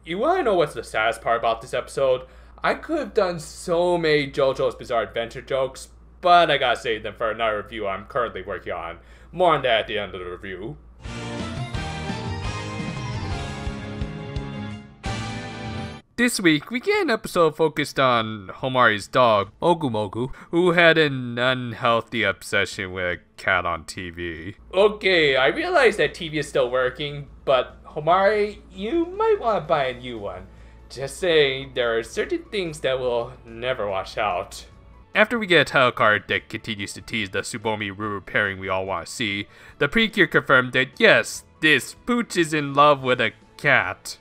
You wanna know what's the saddest part about this episode? I could have done so many JoJo's Bizarre Adventure jokes, but I gotta save them for another review I'm currently working on. More on that at the end of the review. This week, we get an episode focused on Homari's dog, Mogu Mogu, who had an unhealthy obsession with a cat on TV. Okay, I realize that TV is still working, but Homari, you might want to buy a new one. Just saying, there are certain things that will never wash out. After we get a title card that continues to tease the Tsubomi-Ruru pairing we all want to see, the Precure confirmed that yes, this Pooch is in love with a cat.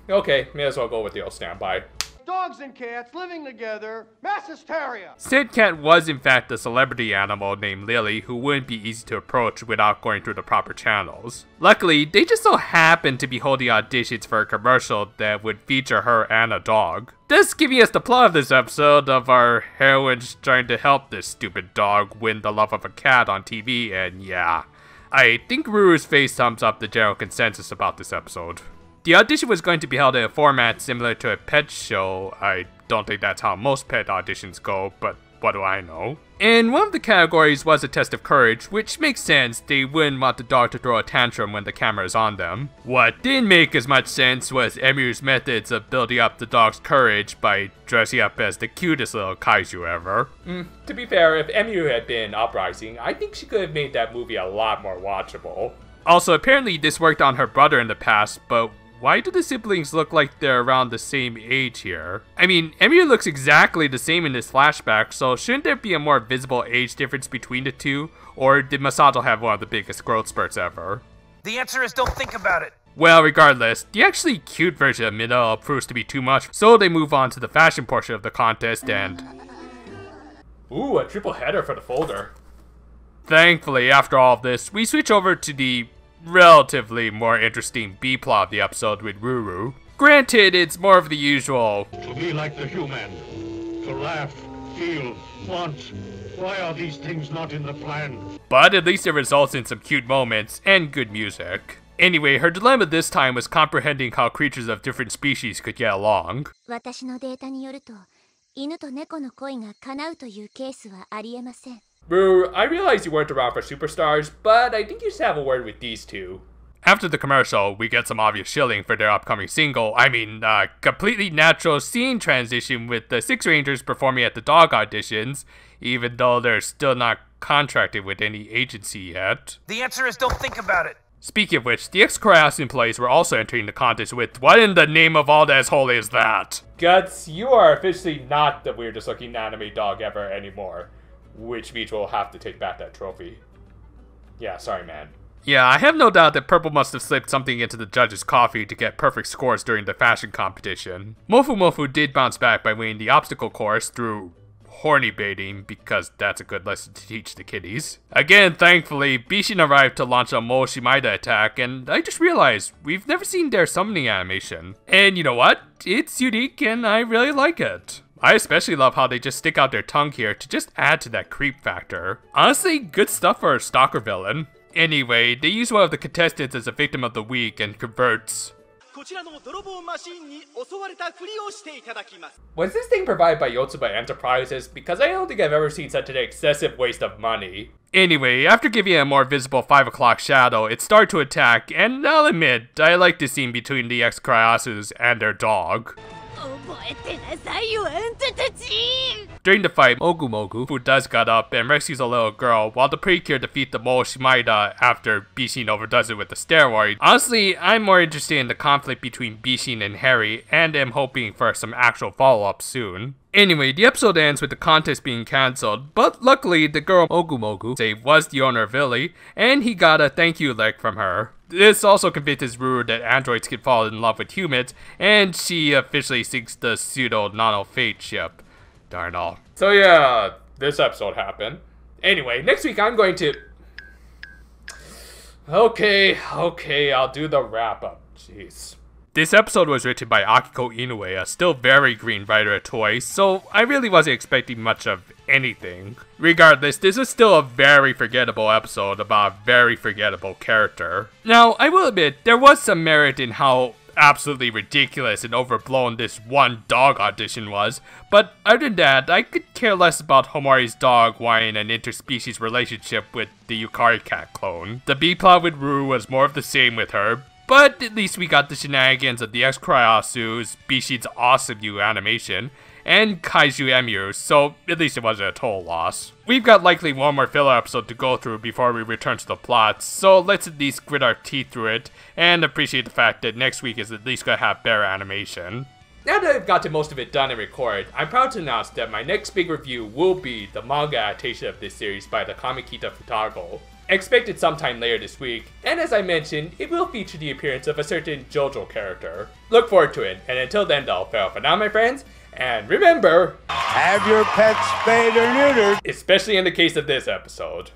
Okay, may as well go with the old standby. Dogs and cats living together, mass hysteria! Said cat was in fact a celebrity animal named Lily who wouldn't be easy to approach without going through the proper channels. Luckily, they just so happened to be holding auditions for a commercial that would feature her and a dog. Thus giving us the plot of this episode of our heroines trying to help this stupid dog win the love of a cat on TV, and yeah. I think Ruru's face sums up the general consensus about this episode. The audition was going to be held in a format similar to a pet show. I don't think that's how most pet auditions go, but what do I know? And one of the categories was a test of courage, which makes sense. They wouldn't want the dog to throw a tantrum when the camera is on them. What didn't make as much sense was Emu's methods of building up the dog's courage by dressing up as the cutest little kaiju ever. To be fair, if Emu had been Uprising, I think she could have made that movie a lot more watchable. Also, apparently this worked on her brother in the past, but why do the siblings look like they're around the same age here? I mean, Emu looks exactly the same in this flashback, so shouldn't there be a more visible age difference between the two? Or did Masato have one of the biggest growth spurts ever? The answer is don't think about it. Well, regardless, the actually cute version of Minna proves to be too much, so they move on to the fashion portion of the contest and... Ooh, a triple header for the folder. Thankfully, after all of this, we switch over to the relatively more interesting B-plot of the episode with Ruru. Granted, it's more of the usual to be like the human, to laugh, feel, want. Why are these things not in the plan? But at least it results in some cute moments and good music. Anyway, her dilemma this time was comprehending how creatures of different species could get along. Ruru, I realize you weren't around for Superstars, but I think you should have a word with these two. After the commercial, we get some obvious shilling for their upcoming single. Completely natural scene transition with the Six Rangers performing at the dog auditions, even though they're still not contracted with any agency yet. The answer is don't think about it. Speaking of which, the ex-Koreas employees were also entering the contest with what in the name of all that's holy is that? Guts, you are officially not the weirdest looking anime dog ever anymore. Which means we'll have to take back that trophy. Yeah, sorry man. Yeah, I have no doubt that Purple must have slipped something into the judges' coffee to get perfect scores during the fashion competition. Mofu Mofu did bounce back by winning the obstacle course through horny baiting, because that's a good lesson to teach the kiddies. Again, thankfully, Bishin arrived to launch a Mo Shimaida attack, and I just realized we've never seen their summoning animation. And you know what? It's unique and I really like it. I especially love how they just stick out their tongue here to just add to that creep factor. Honestly, good stuff for a stalker villain. Anyway, they use one of the contestants as a victim of the week and converts. Was this thing provided by Yotsuba Enterprises? Because I don't think I've ever seen such an excessive waste of money. Anyway, after giving it a more visible 5 o'clock shadow, it started to attack, and I'll admit, I like the scene between the ex-Kryasus and their dog. During the fight, Mogu Mogu, who does got up and rescues a little girl, while the Precure defeat the Mo Shimaida after Bishin overdoes it with the steroid. Honestly, I'm more interested in the conflict between Bishin and Harry, and am hoping for some actual follow-up soon. Anyway, the episode ends with the contest being cancelled, but luckily the girl Mogu Mogu was the owner of Lily, and he got a thank you leg from her. This also convinces Ruru that androids can fall in love with humans, and she officially sinks the pseudo-Nano Fate ship. Darn all. So yeah, this episode happened. Anyway, next week I'm going to... Okay, I'll do the wrap-up. Jeez. This episode was written by Akiko Inoue, a still very green writer at Toei, so I really wasn't expecting much of anything. Regardless, this was still a very forgettable episode about a very forgettable character. Now, I will admit, there was some merit in how absolutely ridiculous and overblown this one dog audition was, but other than that, I could care less about Homari's dog wanting an interspecies relationship with the Yukari cat clone. The B-plot with Rue was more of the same with her, but at least we got the shenanigans of the X-Cryosu, Species' awesome new animation, and Kaiju Emu, so at least it wasn't a total loss. We've got likely one more filler episode to go through before we return to the plot, so let's at least grit our teeth through it, and appreciate the fact that next week is at least gonna have better animation. Now that I've gotten most of it done and recorded, I'm proud to announce that my next big review will be the manga adaptation of this series by the Kamikita Futago. Expected sometime later this week, and as I mentioned, it will feature the appearance of a certain JoJo character. Look forward to it, and until then, I'll farewell for now, my friends, and remember, Have your pets spayed or neutered. especially in the case of this episode.